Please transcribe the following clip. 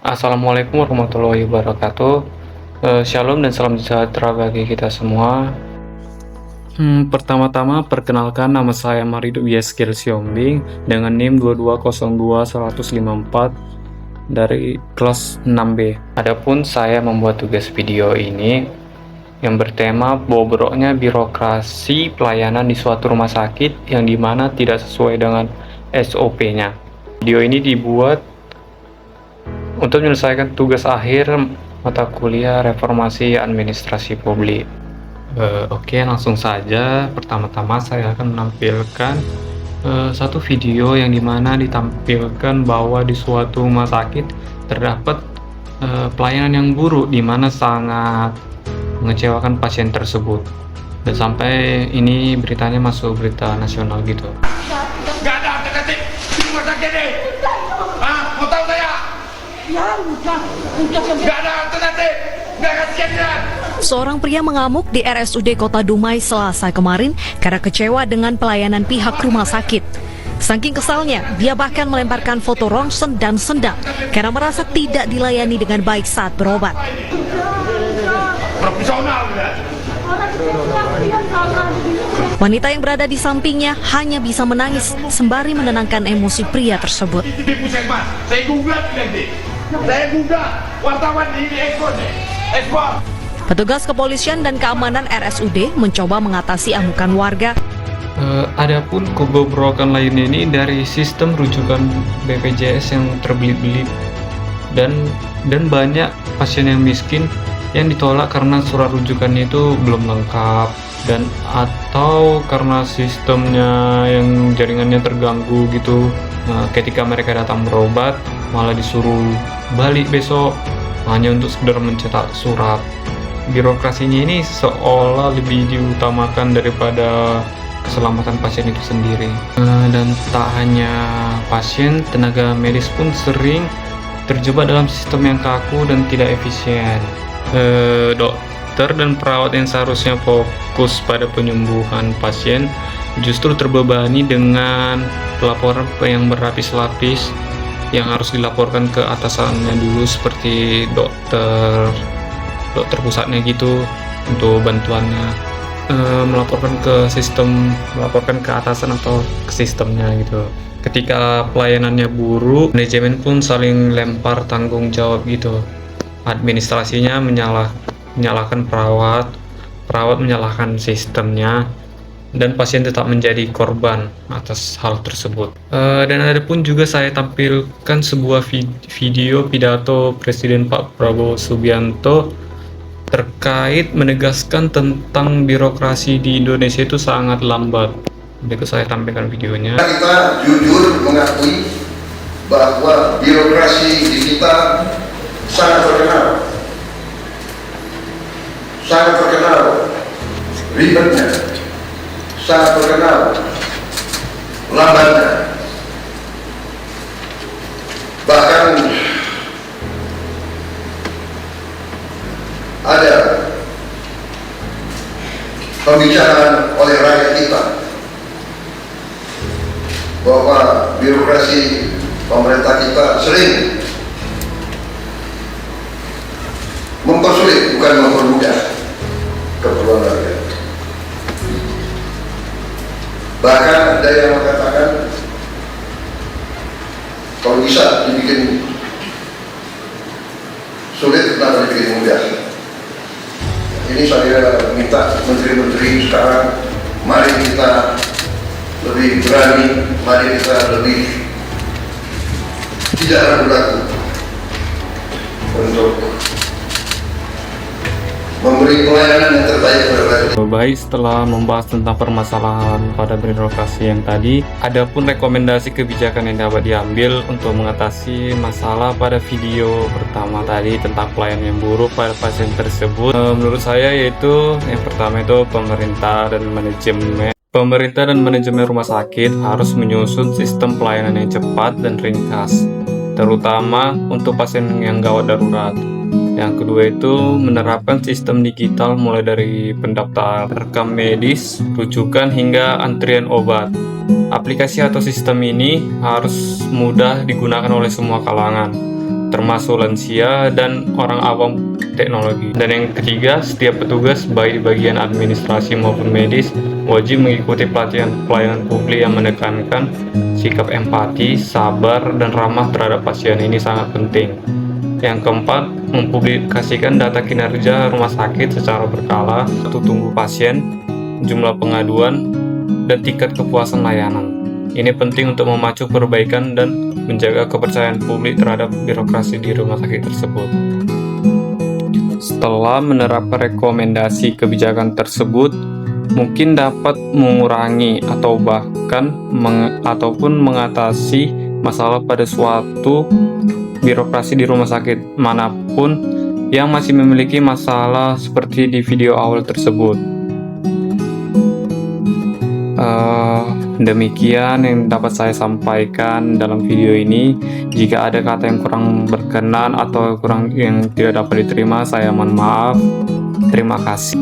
Assalamualaikum warahmatullahi wabarakatuh. Shalom dan salam sejahtera bagi kita semua. Pertama-tama perkenalkan, nama saya Marido Yeskil Siombing dengan NIM 2202154 dari kelas 6B. Adapun saya membuat tugas video ini yang bertema bobroknya birokrasi pelayanan di suatu rumah sakit yang dimana tidak sesuai dengan SOP-nya. Video ini dibuat untuk menyelesaikan tugas akhir mata kuliah Reformasi Administrasi Publik. Oke, langsung saja. Pertama-tama saya akan menampilkan satu video yang dimana ditampilkan bahwa di suatu rumah sakit terdapat pelayanan yang buruk, dimana sangat mengecewakan pasien tersebut. Dan sampai ini beritanya masuk berita nasional gitu. Gak ada alternatif di rumah sakit ini. Mau tahu saya? Ya, udah Gak ada alternatif. Gak kasihan dia. Seorang pria mengamuk di RSUD Kota Dumai Selasa kemarin karena kecewa dengan pelayanan pihak rumah sakit. Saking kesalnya, dia bahkan melemparkan foto ronsen dan sendal karena merasa tidak dilayani dengan baik saat berobat. Profesional dia. Wanita yang berada di sampingnya hanya bisa menangis sembari menenangkan emosi pria tersebut. Di puskesmas. Saya gugat nanti. Saya gugat wartawan ini ekspor. Petugas kepolisian dan keamanan RSUD mencoba mengatasi amukan warga. Adapun kebobrokan lainnya ini dari sistem rujukan BPJS yang terbelit-belit dan banyak pasien yang miskin yang ditolak karena surat rujukannya itu belum lengkap dan atau karena sistemnya yang jaringannya terganggu gitu. Ketika mereka datang berobat malah disuruh balik besok hanya untuk sekedar mencetak surat. Birokrasinya ini seolah lebih diutamakan daripada keselamatan pasien itu sendiri. Dan tak hanya pasien, tenaga medis pun sering terjebak dalam sistem yang kaku dan tidak efisien. Dokter dan perawat yang seharusnya fokus pada penyembuhan pasien justru terbebani dengan pelaporan yang berlapis-lapis yang harus dilaporkan ke atasannya dulu, seperti dokter pusatnya gitu untuk bantuannya, melaporkan ke sistem, melaporkan ke atasan atau ke sistemnya gitu. Ketika pelayanannya buruk, manajemen pun saling lempar tanggung jawab gitu. Administrasinya menyalahkan perawat menyalahkan sistemnya, dan pasien tetap menjadi korban atas hal tersebut. Dan ada pun juga saya tampilkan sebuah video pidato Presiden Pak Prabowo Subianto terkait menegaskan tentang birokrasi di Indonesia itu sangat lambat. Berikut saya tampilkan videonya. Kita jujur mengakui bahwa birokrasi di kita sangat terkenal ribetnya, sangat terkenal lambatnya. Bahkan ada pembicaraan oleh rakyat kita bahwa birokrasi pemerintah kita sering mempersulit bukan mempermudah keperluan rakyat. Bahkan ada yang mengatakan kalau bisa dibikin sulit, kenapa dibikin mudah? Ini saya minta menteri-menteri sekarang, mari kita lebih berani, mari kita lebih tidak ragu-ragu untuk memberi pelayanan yang terbaik kepada rakyat. Baik, setelah membahas tentang permasalahan pada birokrasi yang tadi, ada pun rekomendasi kebijakan yang dapat diambil untuk mengatasi masalah pada video pertama tadi tentang pelayanan yang buruk pada pasien tersebut. Menurut saya yaitu yang pertama itu pemerintah dan manajemen rumah sakit harus menyusun sistem pelayanan yang cepat dan ringkas, terutama untuk pasien yang gawat darurat. Yang kedua itu menerapkan sistem digital mulai dari pendaftaran rekam medis, rujukan hingga antrian obat. Aplikasi atau sistem ini harus mudah digunakan oleh semua kalangan. termasuk lansia dan orang awam teknologi. Dan yang ketiga, setiap petugas baik di bagian administrasi maupun medis wajib mengikuti pelatihan pelayanan publik yang menekankan sikap empati, sabar, dan ramah terhadap pasien. Ini sangat penting. Yang keempat, mempublikasikan data kinerja rumah sakit secara berkala, waktu tunggu pasien, jumlah pengaduan, dan tingkat kepuasan layanan. Ini penting untuk memacu perbaikan dan menjaga kepercayaan publik terhadap birokrasi di rumah sakit tersebut. Setelah menerapkan rekomendasi kebijakan tersebut, mungkin dapat mengurangi atau bahkan ataupun mengatasi masalah pada suatu birokrasi di rumah sakit manapun yang masih memiliki masalah seperti di video awal tersebut. Demikian yang dapat saya sampaikan dalam video ini. Jika ada kata yang kurang berkenan atau yang tidak dapat diterima, saya mohon maaf. Terima kasih.